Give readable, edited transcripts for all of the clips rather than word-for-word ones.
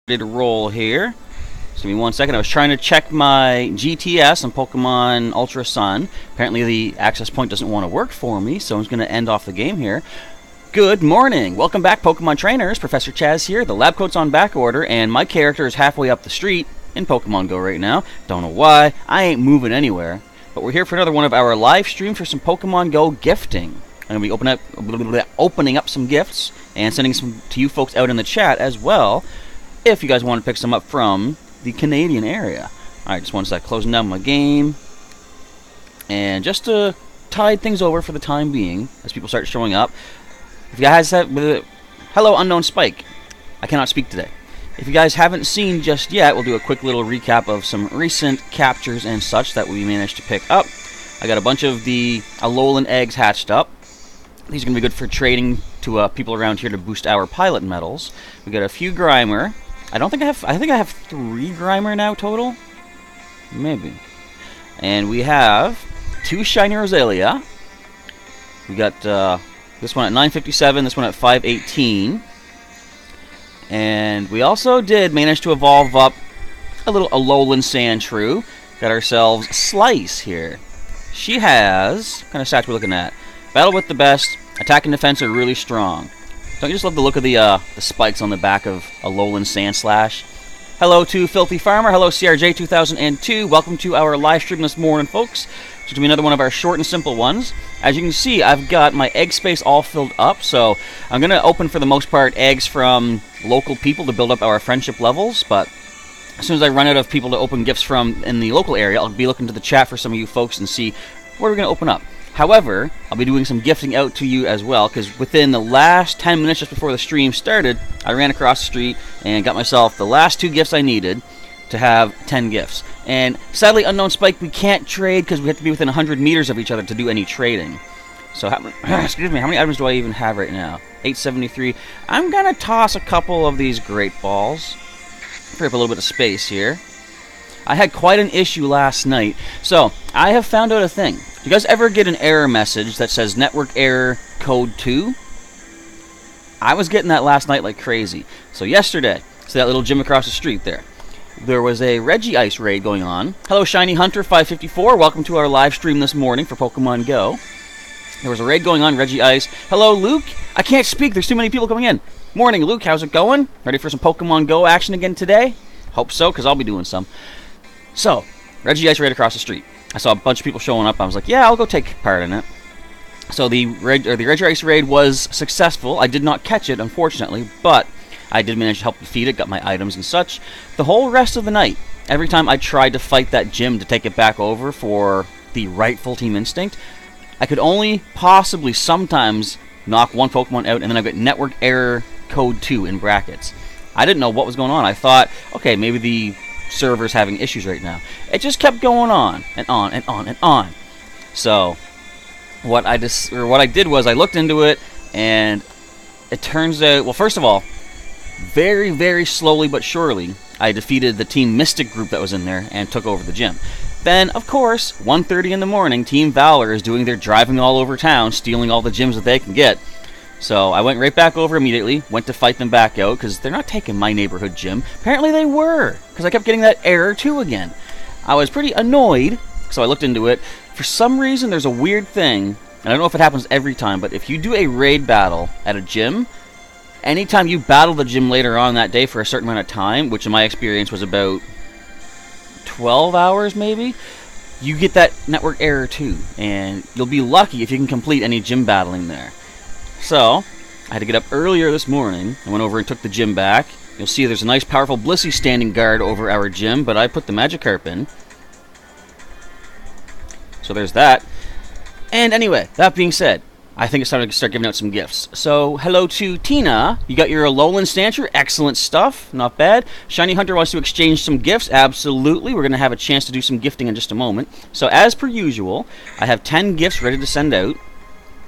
ready to roll here. Just give me 1 second. I was trying to check my GTS on Pokemon Ultra Sun. Apparently the access point doesn't want to work for me, so I'm just going to end off the game here. Good morning. Welcome back, Pokemon Trainers. Professor Chaz here. The lab coat's on back order, and my character is halfway up the street in Pokemon GO right now. Don't know why. I ain't moving anywhere. But we're here for another one of our live streams for some Pokemon GO gifting. I'm going to be opening up some gifts and sending some to you folks out in the chat as well, if you guys want to pick some up from the Canadian area. Alright, just one sec. Closing down my game. And just to tide things over for the time being, as people start showing up. If you guys have... hello, Unknown Spike. I cannot speak today. If you guys haven't seen just yet, we'll do a quick little recap of some recent captures and such that we managed to pick up. I got a bunch of the Alolan eggs hatched up. These are going to be good for trading to people around here to boost our pilot medals. We got a few Grimer. I think I have 3 Grimer now total. Maybe. And we have 2 Shiny Roselia. We got this one at 957, this one at 518. And we also did manage to evolve up a little Alolan Sandshrew. Got ourselves Slice here. She has... what kind of stats we're looking at? Battle with the best. Attack and defense are really strong. Don't you just love the look of the spikes on the back of Alolan Sandslash? Hello to Filthy Farmer. Hello CRJ2002. Welcome to our live stream this morning, folks. It's going to be another one of our short and simple ones. As you can see, I've got my egg space all filled up, so I'm going to open, for the most part, eggs from local people to build up our friendship levels, but as soon as I run out of people to open gifts from in the local area, I'll be looking to the chat for some of you folks and see what we're going to open up. However, I'll be doing some gifting out to you as well, because within the last 10 minutes just before the stream started, I ran across the street and got myself the last 2 gifts I needed to have 10 gifts. And sadly, Unknown Spike, we can't trade because we have to be within 100 meters of each other to do any trading. So, excuse me, how many items do I even have right now? 873. I'm going to toss a couple of these Great Balls. Free up a little bit of space here. I had quite an issue last night. So, I have found out a thing. Do you guys ever get an error message that says network error code 2? I was getting that last night like crazy. So yesterday, that little gym across the street there was a Regice raid going on. Hello Shiny Hunter 554, welcome to our live stream this morning for Pokemon GO. There was a raid going on, Regice. Hello Luke, I can't speak, there's too many people coming in. Morning Luke, how's it going? Ready for some Pokemon GO action again today? Hope so, because I'll be doing some. So, Regice raid across the street. I saw a bunch of people showing up. I was like, yeah, I'll go take part in it. So the Regice raid was successful. I did not catch it, unfortunately, but I did manage to help defeat it, got my items and such. The whole rest of the night, every time I tried to fight that gym to take it back over for the rightful Team Instinct, I could only possibly sometimes knock one Pokemon out, and then I've got network error code 2 in brackets. I didn't know what was going on. I thought, okay, maybe the server's having issues right now. It just kept going on and on and on and on. So what I did was I looked into it, and it turns out, well, first of all, very, very slowly but surely, I defeated the Team Mystic group that was in there and took over the gym. Then, of course, 1:30 in the morning, Team Valor is doing their driving all over town, stealing all the gyms that they can get. So I went right back over immediately, went to fight them back out, because they're not taking my neighborhood gym. Apparently they were, because I kept getting that error 2 again. I was pretty annoyed, so I looked into it. For some reason, there's a weird thing, and I don't know if it happens every time, but if you do a raid battle at a gym, anytime you battle the gym later on that day for a certain amount of time, which in my experience was about 12 hours maybe, you get that network error 2, and you'll be lucky if you can complete any gym battling there. So, I had to get up earlier this morning. I went over and took the gym back. You'll see there's a nice powerful Blissey standing guard over our gym, but I put the Magikarp in. So there's that. And anyway, that being said, I think it's time to start giving out some gifts. So, hello to Tina. You got your Alolan Sandshrew. Excellent stuff. Not bad. Shiny Hunter wants to exchange some gifts. Absolutely. We're going to have a chance to do some gifting in just a moment. So, as per usual, I have 10 gifts ready to send out.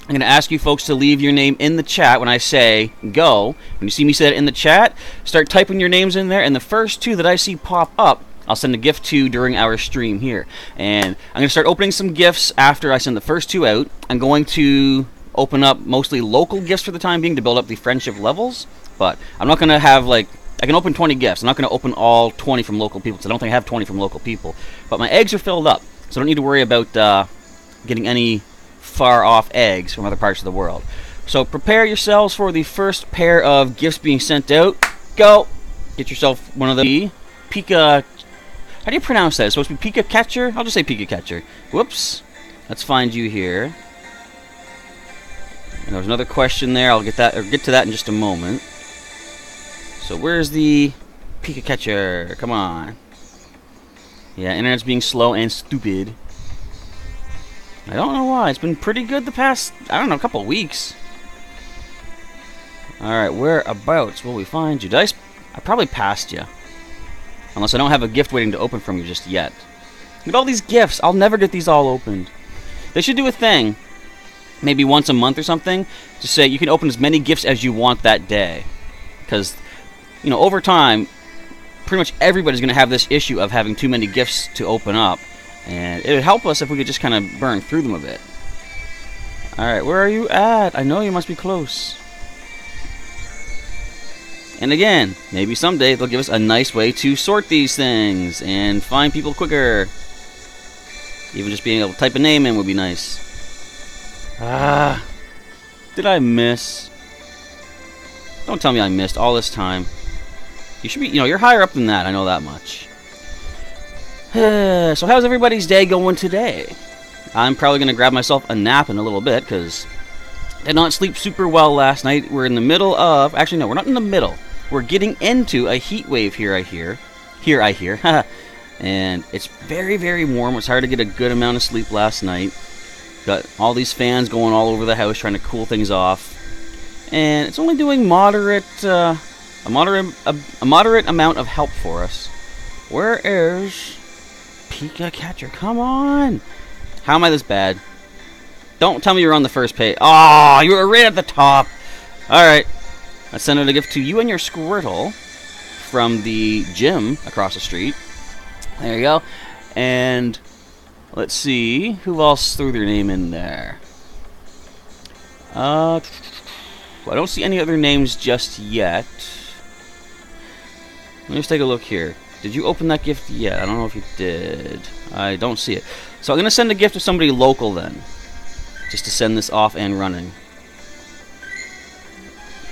I'm going to ask you folks to leave your name in the chat when I say go. When you see me say that in the chat, start typing your names in there, and the first 2 that I see pop up, I'll send a gift to during our stream here. And I'm going to start opening some gifts after I send the first 2 out. I'm going to open up mostly local gifts for the time being to build up the friendship levels, but I'm not going to have like I can open 20 gifts. I'm not going to open all 20 from local people, because I don't think I have 20 from local people. But my eggs are filled up, so I don't need to worry about getting any far-off eggs from other parts of the world. So prepare yourselves for the first pair of gifts being sent out. Go! Get yourself one of the Pika... How do you pronounce that? It's supposed to be Pika Catcher? I'll just say Pika Catcher. Whoops. Let's find you here. And there's another question there. I'll get to that in just a moment. So where's the Pika Catcher? Come on. Yeah, internet's being slow and stupid. I don't know why. It's been pretty good the past, I don't know, couple of weeks. Alright, whereabouts will we find you? I probably passed you. Unless I don't have a gift waiting to open from you just yet. Look at all these gifts. I'll never get these all opened. They should do a thing, maybe once a month or something, to say you can open as many gifts as you want that day. Because, you know, over time, pretty much everybody's going to have this issue of having too many gifts to open up. And it would help us if we could just kind of burn through them a bit. Alright, where are you at? I know you must be close. And again, maybe someday they'll give us a nice way to sort these things and find people quicker. Even just being able to type a name in would be nice. Ah, did I miss? Don't tell me I missed all this time. You should be, you know, you're higher up than that, I know that much. So how's everybody's day going today? I'm probably going to grab myself a nap in a little bit, because I did not sleep super well last night. We're in the middle of... Actually, no, we're not in the middle. We're getting into a heat wave here, I hear. And it's very, very warm. It's hard to get a good amount of sleep last night. Got all these fans going all over the house trying to cool things off. And it's only doing a moderate amount of help for us. Where is Pika Catcher? Come on! How am I this bad? Don't tell me you're on the first page. Oh, you were right at the top. Alright. Let's send out a gift to you and your Squirtle from the gym across the street. There you go. And let's see who else threw their name in there. I don't see any other names just yet. Let me just take a look here. Did you open that gift yet? I don't know if you did. I don't see it. So I'm going to send a gift to somebody local then. Just to send this off and running.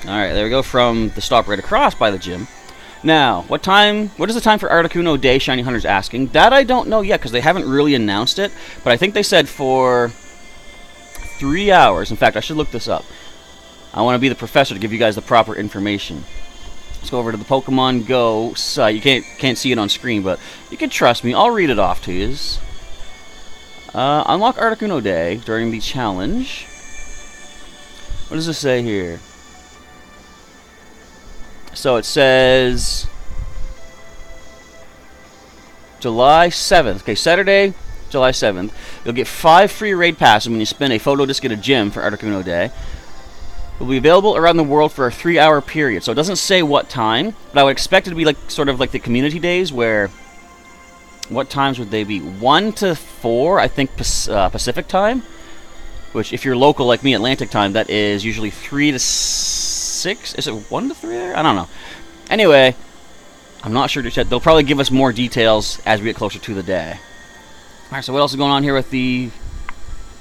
Alright, there we go, from the stop right across by the gym. Now, what is the time for Articuno Day, Shiny Hunter's asking? That I don't know yet, because they haven't really announced it. But I think they said for 3 hours. In fact, I should look this up. I want to be the professor to give you guys the proper information. Let's go over to the Pokémon GO site. You can't see it on screen, but you can trust me. I'll read it off to you. Unlock Articuno Day during the challenge. What does this say here? So it says July 7th. Okay, Saturday, July 7th. You'll get 5 free raid passes when you spin a photo disc at a gym for Articuno Day. It will be available around the world for a 3-hour period. So it doesn't say what time, but I would expect it to be like sort of like the community days where... What times would they be? 1 to 4, I think, Pacific time. Which, if you're local like me, Atlantic time, that is usually 3 to 6. Is it 1 to 3 there? I don't know. Anyway, I'm not sure. They'll probably give us more details as we get closer to the day. Alright, so what else is going on here with the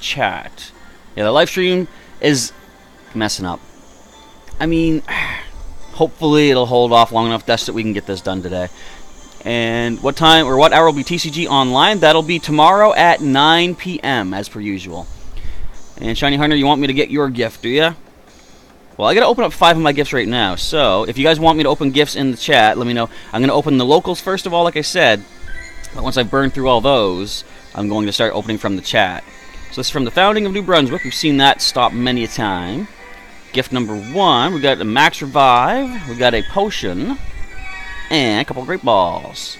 chat? Yeah, the live stream is messing up. I mean, hopefully it'll hold off long enough that we can get this done today. And what time or what hour will be TCG online? That'll be tomorrow at 9 p.m. as per usual. And Shiny Hunter, you want me to get your gift, do ya? Well, I gotta open up 5 of my gifts right now. So if you guys want me to open gifts in the chat, let me know. I'm gonna open the locals first of all, like I said. But once I've burned through all those, I'm going to start opening from the chat. So this is from the founding of New Brunswick. We've seen that stop many a time. Gift number 1, we got a Max Revive, we got a Potion, and a couple of Great Balls.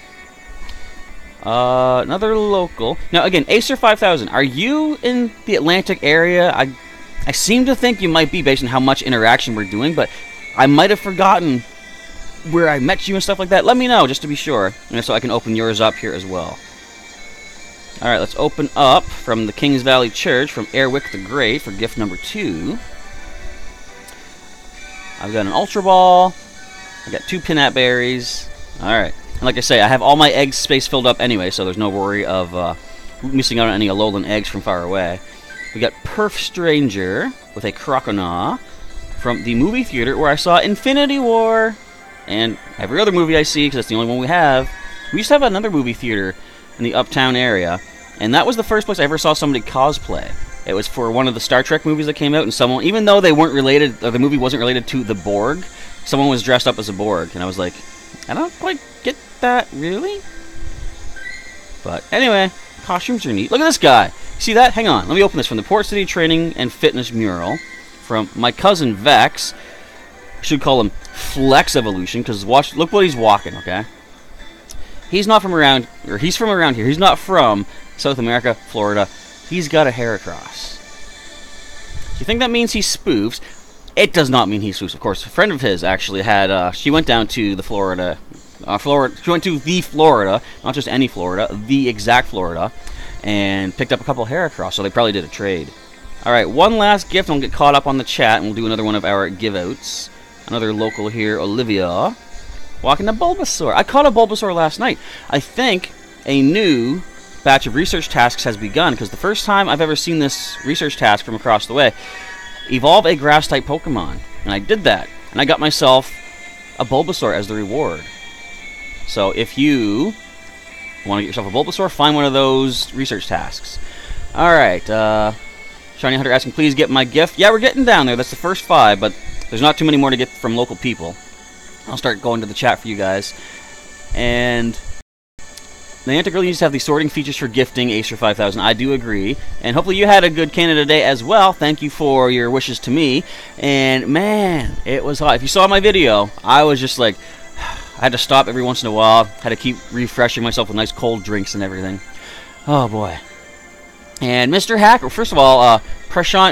Another local. Now again, Acer 5000, are you in the Atlantic area? I seem to think you might be based on how much interaction we're doing, but I might have forgotten where I met you and stuff like that. Let me know, just to be sure, and so I can open yours up here as well. Alright, let's open up from the Kings Valley Church, from Airwick the Great, for gift number 2. I've got an Ultra Ball, I got 2 peanut berries. Alright. And like I say, I have all my egg space filled up anyway, so there's no worry of missing out on any Alolan eggs from far away. We got Perf Stranger with a Croconaw from the movie theater where I saw Infinity War. And every other movie I see, because that's the only one we have. We used to have another movie theater in the Uptown area, and that was the first place I ever saw somebody cosplay. It was for one of the Star Trek movies that came out, and someone, even though they weren't related, or the movie wasn't related to the Borg, someone was dressed up as a Borg, and I was like, I don't quite get that, really? But anyway, costumes are neat. Look at this guy. See that? Hang on. Let me open this from the Port City Training and Fitness Mural from my cousin Vex. I should call him Flex Evolution, because look what he's walking, okay? He's not from around, or he's from around here. He's not from South America, Florida. He's got a hair across. Do you think that means he spoofs? It does not mean he spoofs. Of course, a friend of his actually had, she went down to the Florida, she went to the Florida, not just any Florida, the exact Florida, and picked up a couple hair across, so they probably did a trade. Alright, one last gift, and we'll get caught up on the chat, and we'll do another one of our give-outs. Another local here, Olivia, walking the Bulbasaur. I caught a Bulbasaur last night. I think a new batch of research tasks has begun, because the first time I've ever seen this research task from across the way, evolve a grass-type Pokemon. And I did that, and I got myself a Bulbasaur as the reward. So if you want to get yourself a Bulbasaur, find one of those research tasks. Alright, Shiny Hunter asking, please get my gift. Yeah, we're getting down there. That's the first 5, but there's not too many more to get from local people. I'll start going to the chat for you guys. And Niantic really needs to have the sorting features for gifting Acer 5000. I do agree. And hopefully you had a good Canada Day as well. Thank you for your wishes to me. And man, it was hot. If you saw my video, I was just like, I had to stop every once in a while. Had to keep refreshing myself with nice cold drinks and everything. Oh boy. And Mr. Hacker, first of all, Prashant,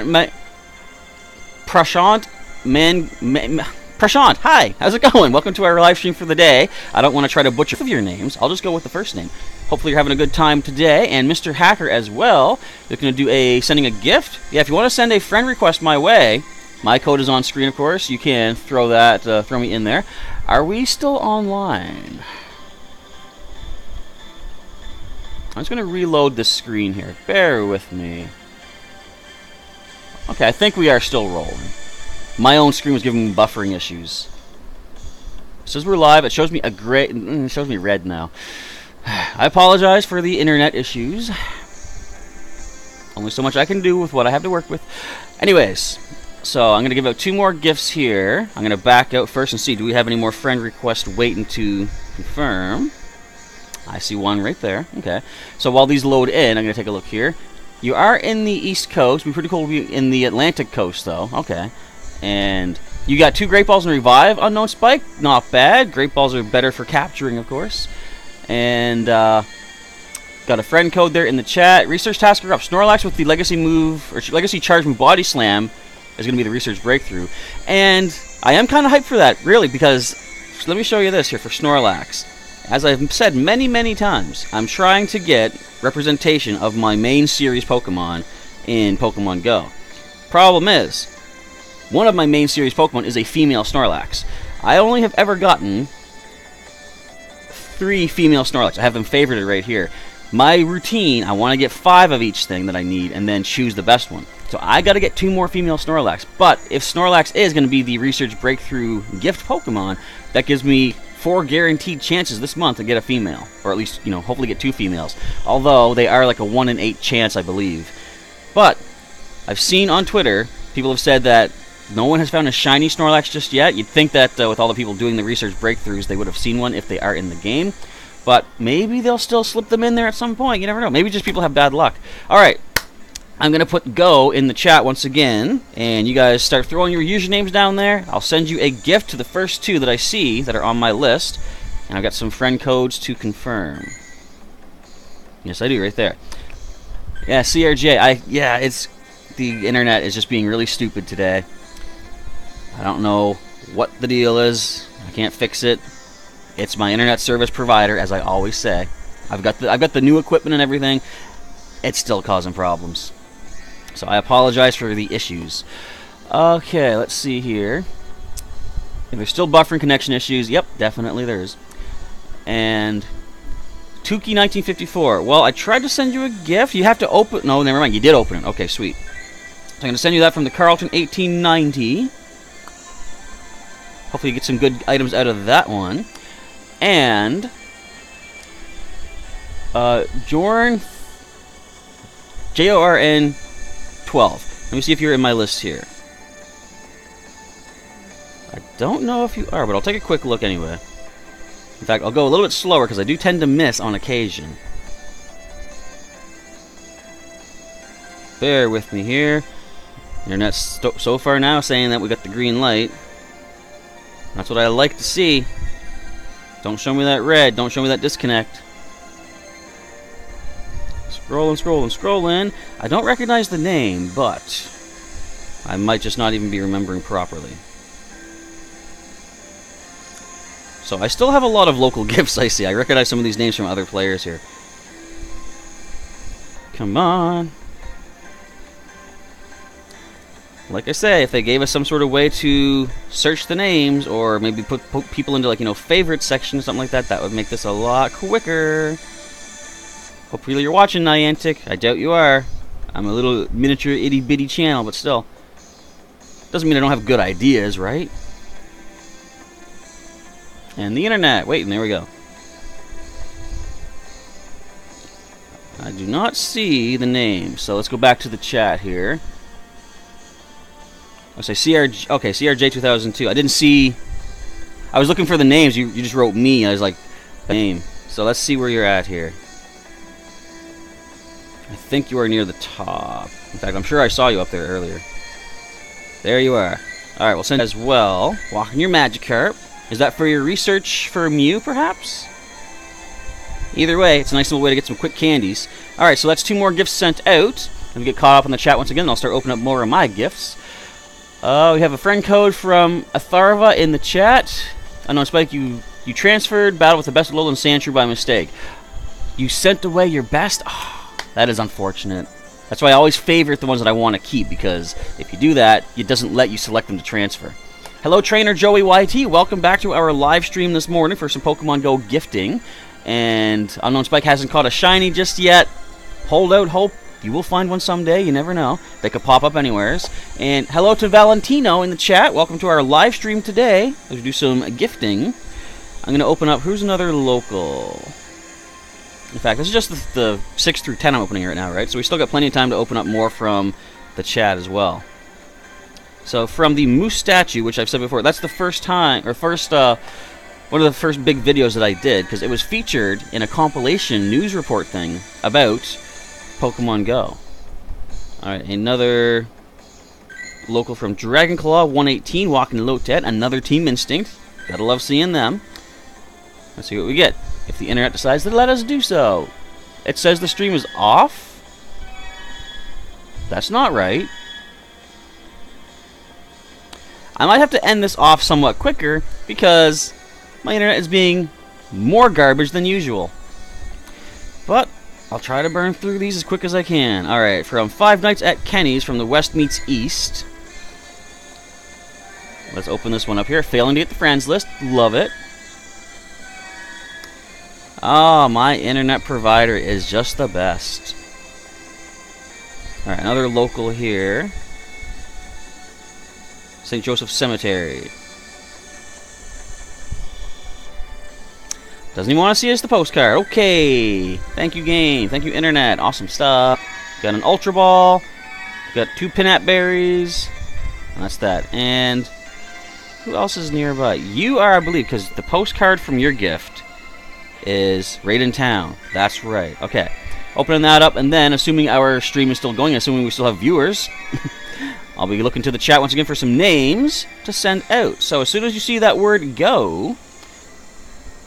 hi, how's it going? Welcome to our live stream for the day. I don't want to try to butcher your names. I'll just go with the first name. Hopefully you're having a good time today. And Mr. Hacker as well. They're going to do sending a gift. Yeah, if you want to send a friend request my way, my code is on screen, of course. You can throw me in there. Are we still online? I'm just going to reload this screen here. Bear with me. Okay, I think we are still rolling. My own screen was giving me buffering issues. It says we're live. It shows me it shows me red now. I apologize for the internet issues. Only so much I can do with what I have to work with. Anyways, so I'm going to give out 2 more gifts here. I'm going to back out first and see, do we have any more friend requests waiting to confirm? I see one right there. Okay. So while these load in, I'm going to take a look here. You are in the East Coast. It'd be pretty cool to be in the Atlantic Coast, though. Okay. And you got 2 Great Balls and Revive, Unknown Spike. Not bad. Great Balls are better for capturing, of course. And got a friend code there in the chat. Research task are up. Snorlax with the Legacy move, or Legacy Charge move Body Slam is going to be the research breakthrough. And I am kind of hyped for that, really, because let me show you this here for Snorlax. As I've said many, many times, I'm trying to get representation of my main series Pokemon in Pokemon GO. Problem is, one of my main series Pokemon is a female Snorlax. I only have ever gotten 3 female Snorlax. I have them favorited right here. My routine, I want to get 5 of each thing that I need and then choose the best one. So I got to get 2 more female Snorlax. But if Snorlax is going to be the research breakthrough gift Pokemon, that gives me 4 guaranteed chances this month to get a female. Or at least, hopefully get 2 females. Although, they are like a 1 in 8 chance, I believe. But, I've seen on Twitter, people have said that no one has found a shiny Snorlax just yet. You'd think that with all the people doing the research breakthroughs, they would have seen one if they are in the game. But, maybe they'll still slip them in there at some point. You never know. Maybe just people have bad luck. Alright. I'm going to put Go in the chat once again, and you guys start throwing your usernames down there. I'll send you a gift to the first 2 that I see that are on my list, and I've got some friend codes to confirm. Yes, I do, right there. Yeah, CRJ, it's, the internet is just being really stupid today. I don't know what the deal is. I can't fix it. It's my internet service provider, as I always say. I've got the new equipment and everything. It's still causing problems. So I apologize for the issues. Okay, let's see here. If there's still buffering connection issues, yep, definitely there is. And Tuki 1954. Well, I tried to send you a gift. You have to open... No, never mind. You did open it. Okay, sweet. So I'm going to send you that from the Carlton 1890. Hopefully you get some good items out of that one. And Jorn JORN 12. Let me see if you're in my list here. I don't know if you are, but I'll take a quick look anyway. In fact, I'll go a little bit slower because I do tend to miss on occasion. Bear with me here. Internet's so far now saying that we got the green light. That's what I like to see. Don't show me that red. Don't show me that disconnect. Scrolling, scrolling, scrolling. I don't recognize the name, but I might just not even be remembering properly. So I still have a lot of local gifts, I see. I recognize some of these names from other players here. Come on. Like I say, if they gave us some sort of way to search the names, or maybe put people into, like, you know, favorite section, something like that, that would make this a lot quicker. Hopefully you're watching, Niantic. I doubt you are. I'm a little miniature itty-bitty channel, but still. Doesn't mean I don't have good ideas, right? And the internet. Wait, and there we go. I do not see the name, so let's go back to the chat here. I'll say CRJ. Okay, CRJ 2002. I didn't see. I was looking for the names. You just wrote me. I was like, name. So let's see where you're at here. I think you are near the top. In fact, I'm sure I saw you up there earlier. There you are. All right, we'll send as well. Walking your Magikarp. Is that for your research for Mew, perhaps? Either way, it's a nice little way to get some quick candies. Alright, so that's 2 more gifts sent out. Let me get caught up in the chat once again, and I'll start opening up more of my gifts. We have a friend code from Atharva in the chat. Unknown Spike, you transferred, battled with the best Alolan Sandshrew by mistake. You sent away your best? Oh, that is unfortunate. That's why I always favorite the ones that I want to keep, because if you do that, it doesn't let you select them to transfer. Hello, Trainer Joey YT. Welcome back to our live stream this morning for some Pokemon GO gifting. And Unknown Spike hasn't caught a shiny just yet. Hold out hope. You will find one someday. You never know. They could pop up anywheres. And hello to Valentino in the chat. Welcome to our live stream today. Let's do some gifting. I'm going to open up. Who's another local? In fact, this is just the 6 through 10 I'm opening right now, right? So we still got plenty of time to open up more from the chat as well. So from the Moose statue, which I've said before, that's the first time, or one of the first big videos that I did, because it was featured in a compilation news report thing about Pokemon Go. Alright, another local from Dragonclaw 118, Walking Lotet, another Team Instinct. Gotta love seeing them. Let's see what we get, if the internet decides to let us do so. It says the stream is off? That's not right. I might have to end this off somewhat quicker because my internet is being more garbage than usual. But I'll try to burn through these as quick as I can. Alright, from Five Nights at Kenny's from the West Meets East. Let's open this one up here. Failing to get the friends list. Love it. Oh, my internet provider is just the best. Alright, another local here. St. Joseph Cemetery. Doesn't even want to see us the postcard. Okay. Thank you, game. Thank you, internet. Awesome stuff. Got an Ultra Ball. Got 2 Pinap Berries. And that's that. And who else is nearby? You are, I believe, because the postcard from your gift is right in town. That's right. Okay. Opening that up, and then, assuming our stream is still going, assuming we still have viewers, I'll be looking to the chat once again for some names to send out. So as soon as you see that word go,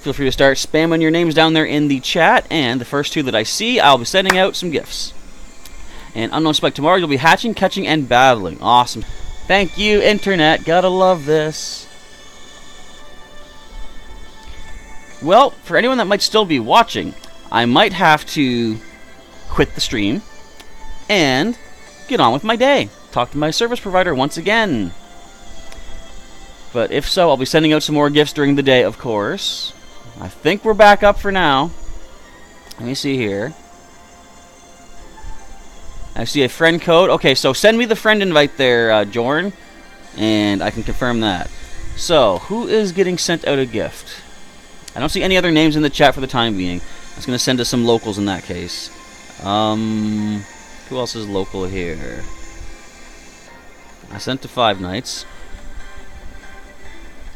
feel free to start spamming your names down there in the chat. And the first 2 that I see, I'll be sending out some gifts. And Unknown Spike, tomorrow you'll be hatching, catching, and battling. Awesome. Thank you, internet. Gotta love this. Well, for anyone that might still be watching, I might have to quit the stream and get on with my day. Talk to my service provider once again. But if so, I'll be sending out some more gifts during the day, of course. I think we're back up for now. Let me see here. I see a friend code. Okay, so send me the friend invite there, Jorn, and I can confirm that. So, who is getting sent out a gift? I don't see any other names in the chat for the time being. I was going to send us some locals in that case. Who else is local here? I sent to Five Nights.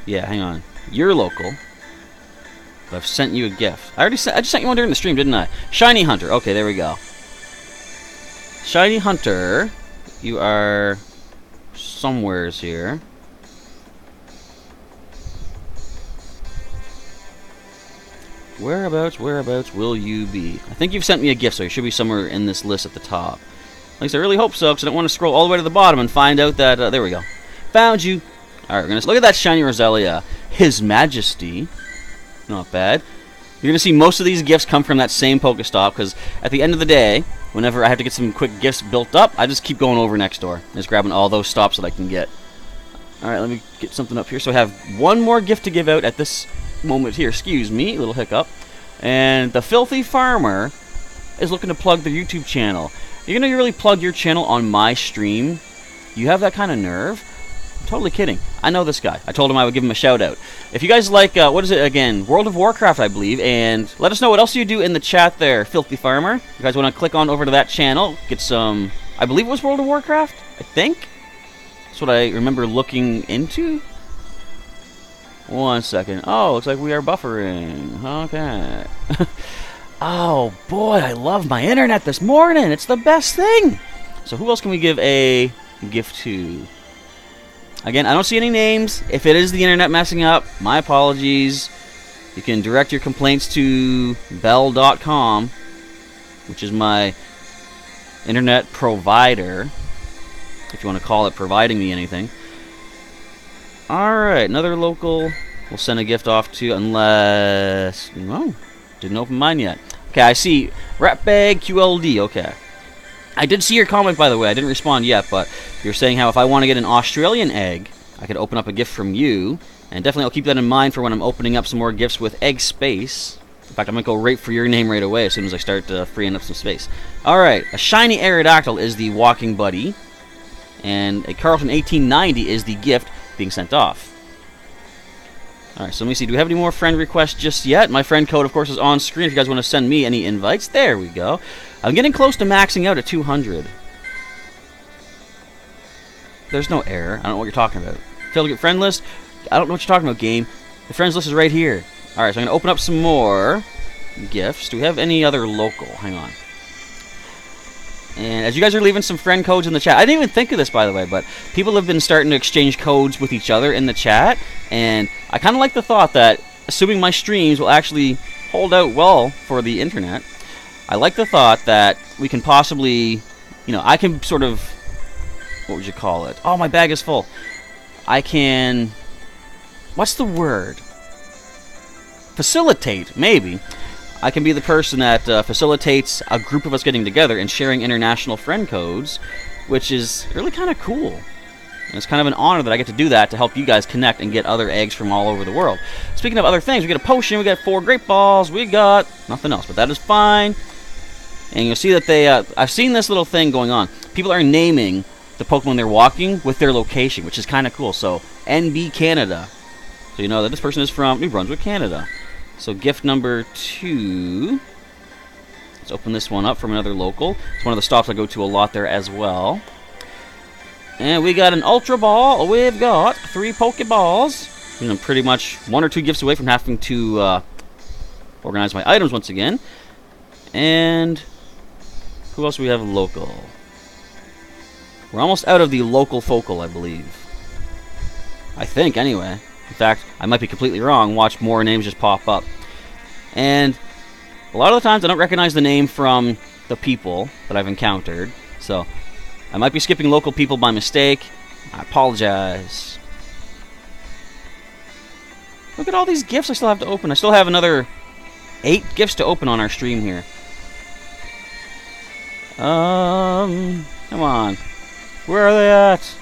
Yeah, hang on. You're local. But I've sent you a gift. I just sent you one during the stream, didn't I? Shiny Hunter. Okay, there we go. Shiny Hunter, you are somewheres here. Whereabouts will you be? I think you've sent me a gift, so you should be somewhere in this list at the top. At least I really hope so, because I don't want to scroll all the way to the bottom and find out that... there we go. Found you. Alright, we're going to look at that shiny Roselia. His Majesty. Not bad. You're going to see most of these gifts come from that same Pokestop, because at the end of the day, whenever I have to get some quick gifts built up, I just keep going over next door. Just grabbing all those stops that I can get. Alright, let me get something up here. So I have one more gift to give out at this moment here. Excuse me, little hiccup. And the Filthy Farmer is looking to plug their YouTube channel. You're going to really plug your channel on my stream? You have that kind of nerve? I'm totally kidding. I know this guy. I told him I would give him a shout out. If you guys like, what is it again? World of Warcraft, I believe. And let us know what else you do in the chat there, Filthy Farmer. You guys want to click on over to that channel, get some, I believe it was World of Warcraft, I think. That's what I remember looking into. 1 second. Oh, looks like we are buffering. Okay. Oh, boy, I love my internet this morning. It's the best thing. So who else can we give a gift to? Again, I don't see any names. If it is the internet messing up, my apologies. You can direct your complaints to bell.com, which is my internet provider, if you want to call it providing me anything. Alright, another local we'll send a gift off to, unless... No, didn't open mine yet. Okay, I see. Ratbag QLD, okay. I did see your comment, by the way. I didn't respond yet, but you're saying how if I want to get an Australian egg, I could open up a gift from you. And definitely I'll keep that in mind for when I'm opening up some more gifts with egg space. In fact, I'm going to go right for your name right away as soon as I start freeing up some space. Alright, a shiny Aerodactyl is the walking buddy. And a Carlton 1890 is the gift being sent off. Alright, so let me see. Do we have any more friend requests just yet? My friend code, of course, is on screen if you guys want to send me any invites. There we go. I'm getting close to maxing out at 200. There's no error. I don't know what you're talking about. Failed to get friend list? I don't know what you're talking about, game. The friends list is right here. Alright, so I'm going to open up some more gifts. Do we have any other local? Hang on. And as you guys are leaving some friend codes in the chat, I didn't even think of this, by the way, but people have been starting to exchange codes with each other in the chat, and I kind of like the thought that, assuming my streams will actually hold out well for the internet, I like the thought that we can possibly, you know, I can sort of, what would you call it? Oh, my bag is full. I can, what's the word? Facilitate, maybe. I can be the person that facilitates a group of us getting together and sharing international friend codes, which is really kind of cool. And it's kind of an honor that I get to do that to help you guys connect and get other eggs from all over the world. Speaking of other things, we get a potion, we got 4 great balls, we got nothing else, but that is fine. And you'll see that they, I've seen this little thing going on. People are naming the Pokemon they're walking with their location, which is kind of cool. So, NB Canada. So you know that this person is from New Brunswick, Canada. So gift number 2. Let's open this one up from another local. It's one of the stops I go to a lot there as well. And we got an Ultra Ball. We've got 3 Pokeballs. And I'm pretty much 1 or 2 gifts away from having to organize my items once again. And who else do we have local? We're almost out of the local focal, I believe. I think, anyway. In fact, I might be completely wrong. Watch more names just pop up. And a lot of the times I don't recognize the name from the people that I've encountered. So I might be skipping local people by mistake. I apologize. Look at all these gifts I still have to open. I still have another 8 gifts to open on our stream here. Come on. Where are they at?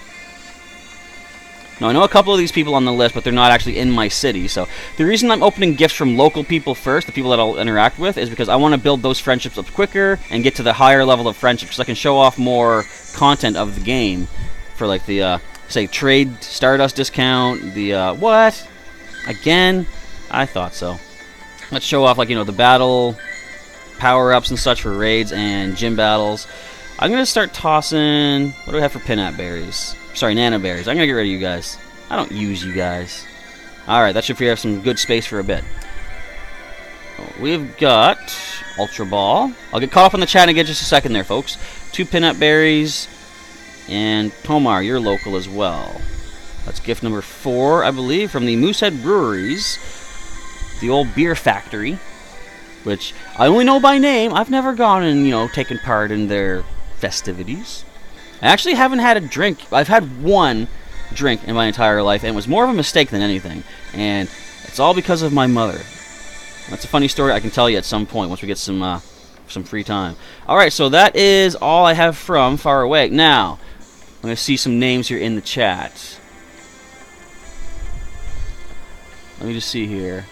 Now, I know a couple of these people on the list, but they're not actually in my city. So the reason I'm opening gifts from local people first, the people that I'll interact with, is because I want to build those friendships up quicker and get to the higher level of friendship, because I can show off more content of the game for, like, the, say, trade Stardust discount, the, what? Again? I thought so. Let's show off, like, you know, the battle power-ups and such for raids and gym battles. I'm going to start tossing... What do we have for Pinap Berries? Sorry, Nana Berries. I'm going to get rid of you guys. I don't use you guys. Alright, that should free up some good space for a bit. We've got Ultra Ball. I'll get caught up on the chat in just a second there, folks. 2 Pinap Berries. And Tomar, you're local as well. That's gift number 4, I believe, from the Moosehead Breweries. The old beer factory. Which I only know by name. I've never gone and, you know, taken part in their festivities. I actually haven't had a drink. I've had one drink in my entire life, and it was more of a mistake than anything. And it's all because of my mother. That's a funny story I can tell you at some point once we get some free time. Alright, so that is all I have from Far Away. Now, I'm going to see some names here in the chat. Let me just see here.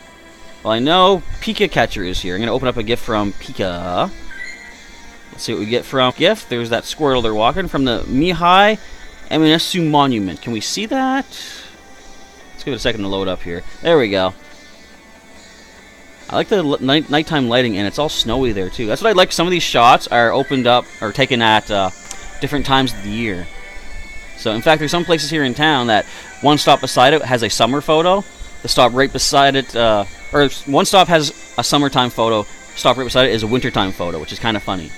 Well, I know Pika Catcher is here. I'm going to open up a gift from Pika. Let's see what we get from gift. There's that Squirtle they're walking from the Mihai Eminesu Monument. Can we see that? Let's give it a second to load up here. There we go. I like the nighttime lighting, and it's all snowy there, too. That's what I like. Some of these shots are opened up or taken at different times of the year. So, in fact, there's some places here in town that one stop beside it has a summer photo. The stop right beside it, or one stop has a summertime photo. Stop right beside it is a wintertime photo, which is kind of funny.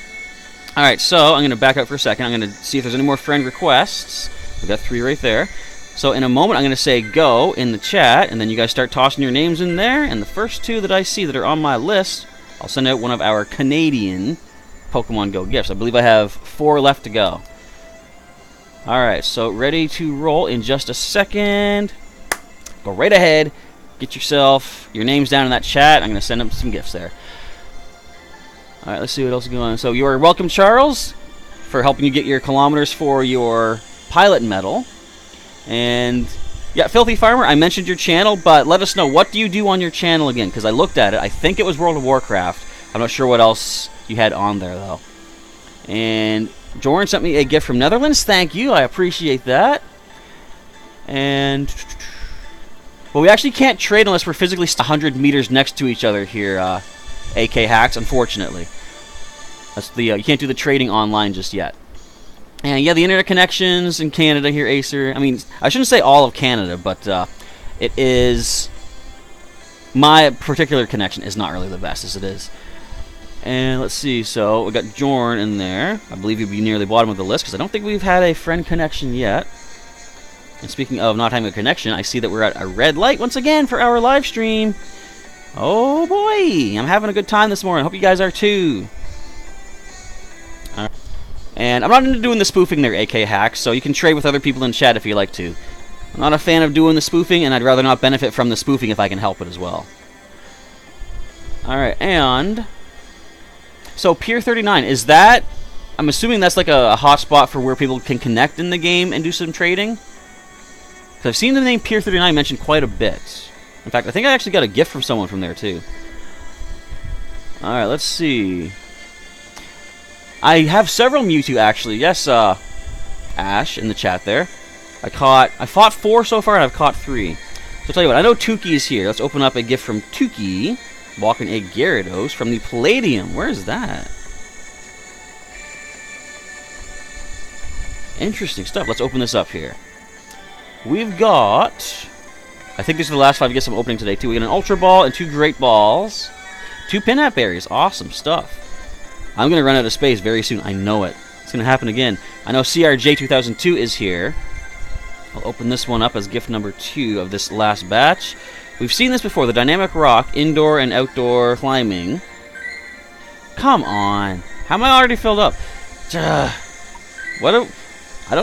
Alright, so I'm going to back up for a second. I'm going to see if there's any more friend requests. We've got 3 right there. So in a moment, I'm going to say go in the chat, and then you guys start tossing your names in there. And the first 2 that I see that are on my list, I'll send out one of our Canadian Pokemon Go gifts. I believe I have 4 left to go. Alright, so ready to roll in just a second. Go right ahead. Get yourself your names down in that chat. I'm going to send them some gifts there. Alright, let's see what else is going on. So you are welcome, Charles, for helping you get your kilometers for your pilot medal. And, yeah, Filthy Farmer, I mentioned your channel, but let us know, what do you do on your channel again? Because I looked at it. I think it was World of Warcraft. I'm not sure what else you had on there, though. And Jordan sent me a gift from Netherlands. Thank you. I appreciate that. And... well, we actually can't trade unless we're physically 100 meters next to each other here, AK Hacks, unfortunately. That's the you can't do the trading online just yet. And yeah, the internet connections in Canada here, Acer. I mean, I shouldn't say all of Canada, but it is... my particular connection is not really the best as it is. And let's see, so we got Jorn in there. I believe you'd be near the bottom of the list, because I don't think we've had a friend connection yet. And speaking of not having a connection, I see that we're at a red light once again for our live stream. Oh boy, I'm having a good time this morning. Hope you guys are too. Right. And I'm not into doing the spoofing there, AK Hacks, so you can trade with other people in chat if you like to. I'm not a fan of doing the spoofing, and I'd rather not benefit from the spoofing if I can help it as well. Alright, and... so, Pier 39, is that... I'm assuming that's like a hotspot for where people can connect in the game and do some trading? Because I've seen the name Pier 39 mentioned quite a bit. In fact, I think I actually got a gift from someone from there, too. Alright, let's see. I have several Mewtwo, actually. Yes, Ash, in the chat there. I fought 4 so far, and I've caught 3. So I'll tell you what, I know Tuki is here. Let's open up a gift from Tuki. Walking a Gyarados from the Palladium. Where is that? Interesting stuff. Let's open this up here. We've got... I think these are the last 5 gifts I'm opening today, too. We got an Ultra Ball and 2 Great Balls. 2 Pinap Berries. Awesome stuff. I'm going to run out of space very soon. I know it. It's going to happen again. I know CRJ2002 is here. I'll open this one up as gift number 2 of this last batch. We've seen this before. The Dynamic Rock, indoor and outdoor climbing. Come on. How am I already filled up? I don't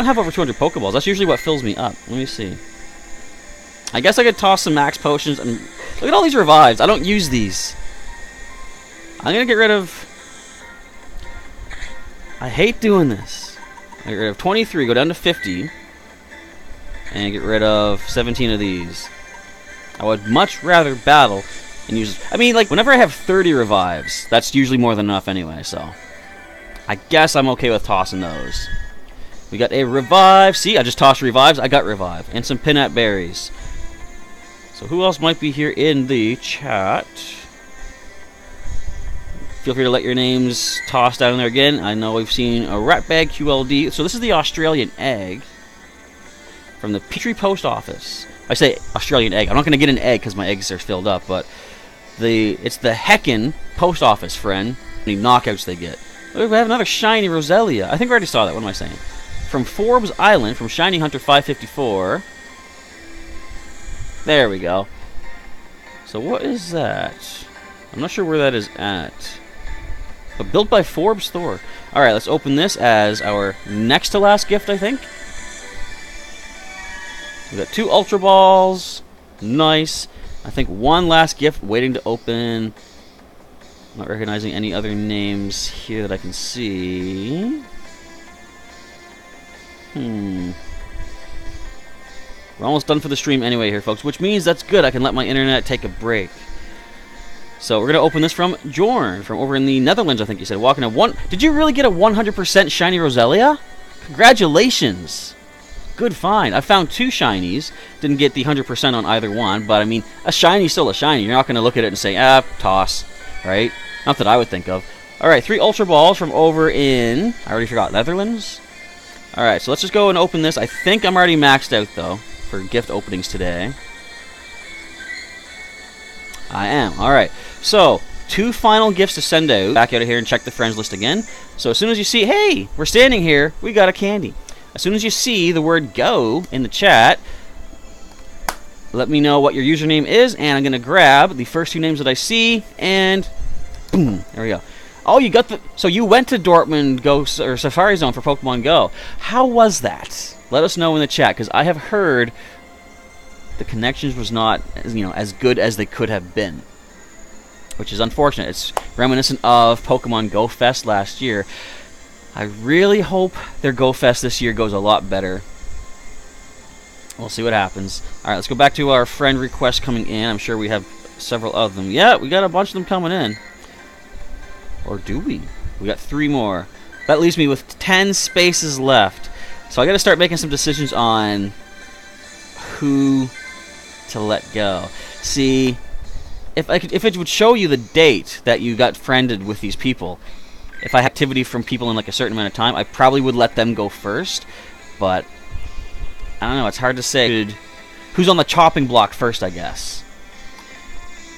have over 200 Pokeballs. That's usually what fills me up. Let me see. I guess I could toss some max potions. And look at all these revives. I don't use these. I'm going to get rid of... I hate doing this. I get rid of 23. Go down to 50. and get rid of 17 of these. I would much rather battle and use... I mean, like, whenever I have 30 revives, that's usually more than enough anyway, so... I guess I'm okay with tossing those. We got a revive. See, I just tossed revives. I got revive. And some pinat berries. So who else might be here in the chat? Feel free to let your names toss down there again. I know we've seen a Ratbag QLD. So this is the Australian egg from the Petrie Post Office. I say Australian egg. I'm not going to get an egg because my eggs are filled up, but it's the Heckin Post Office, friend. How many knockouts they get. We have another shiny Roselia. I think I already saw that. What am I saying? From Forbes Island, from Shiny Hunter 554. There we go. So what is that? I'm not sure where that is at. But built by Forbes Thor. Alright, let's open this as our next to last gift, I think. We got 2 Ultra Balls. Nice. I think one last gift waiting to open. I'm not recognizing any other names here that I can see. We're almost done for the stream anyway here, folks, which means that's good. I can let my internet take a break. So we're going to open this from Jorn, from over in the Netherlands, I think you said. Walking a one. Did you really get a 100% shiny Roselia? Congratulations. Good find. I found 2 shinies. Didn't get the 100% on either one, but I mean, a shiny's still a shiny. You're not going to look at it and say, toss, right? Not that I would think of. Alright, 3 Ultra Balls from over in, I already forgot, Netherlands? Alright, so let's just go and open this. I think I'm already maxed out, though, for gift openings today. I am. Alright, so 2 final gifts to send out. Back out of here and check the friends list again. So as soon as you see, hey, we're standing here, we got a candy. As soon as you see the word go in the chat, let me know what your username is, and I'm going to grab the first 2 names that I see, and boom, there we go. Oh, you got the... So you went to Dortmund Go or Safari Zone for Pokemon Go. How was that? Let us know in the chat, because I have heard the connections was not, as good as they could have been, which is unfortunate. It's reminiscent of Pokemon Go Fest last year. I really hope their Go Fest this year goes a lot better. We'll see what happens. All right, let's go back to our friend requests coming in. I'm sure we have several of them. Yeah, we got a bunch of them coming in. Or do we? We got 3 more. That leaves me with 10 spaces left. So I got to start making some decisions on who to let go. See, if it would show you the date that you got friended with these people, if I had activity from people in like a certain amount of time, I probably would let them go first. But I don't know. It's hard to say who's on the chopping block first, I guess.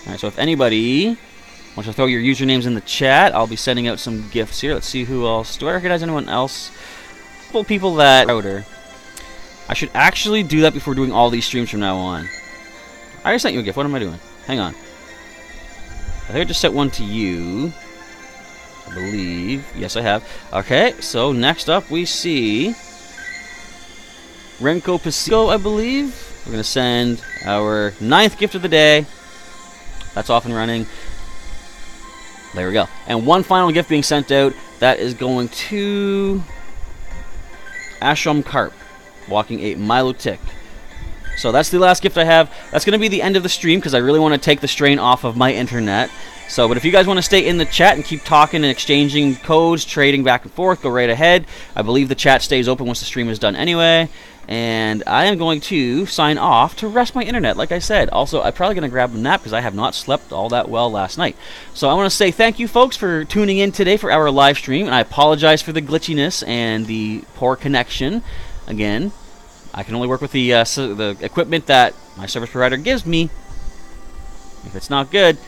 All right. So if anybody wants to throw your usernames in the chat, I'll be sending out some gifts here. Let's see who else. Do I recognize anyone else? A couple people that router. I should actually do that before doing all these streams from now on. I already sent you a gift. What am I doing? Hang on. I think I just sent one to you. I believe. Yes, I have. Okay, so next up we see Renko Pacifico, I believe. We're going to send our 9th gift of the day. That's off and running. There we go. And one final gift being sent out. That is going to Ashram Carp, walking a Milotic. So that's the last gift I have. That's going to be the end of the stream because I really want to take the strain off of my internet. So, but if you guys want to stay in the chat and keep talking and exchanging codes, trading back and forth, go right ahead. I believe the chat stays open once the stream is done anyway. And I am going to sign off to rest my internet, like I said. Also, I'm probably going to grab a nap because I have not slept all that well last night. So I want to say thank you, folks, for tuning in today for our live stream. And I apologize for the glitchiness and the poor connection. Again, I can only work with the equipment that my service provider gives me. If it's not good,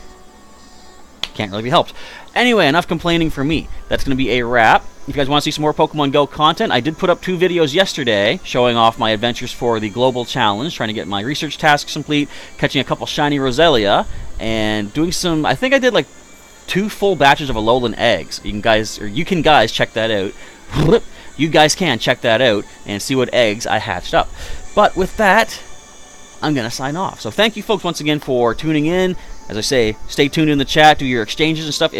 can't really be helped. Anyway, enough complaining for me. That's going to be a wrap. If you guys want to see some more Pokemon Go content, I did put up 2 videos yesterday showing off my adventures for the Global Challenge, trying to get my research tasks complete, catching a couple shiny Roselia, and doing some, I think I did like 2 full batches of Alolan eggs. You can guys check that out. You guys can check that out and see what eggs I hatched up. But with that, I'm going to sign off. So thank you folks once again for tuning in. As I say, stay tuned in the chat, do your exchanges and stuff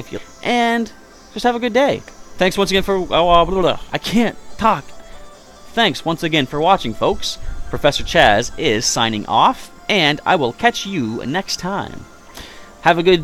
and just have a good day. Thanks once again for I can't talk. Thanks once again for watching, folks. Professor Chaz is signing off, and I will catch you next time. Have a good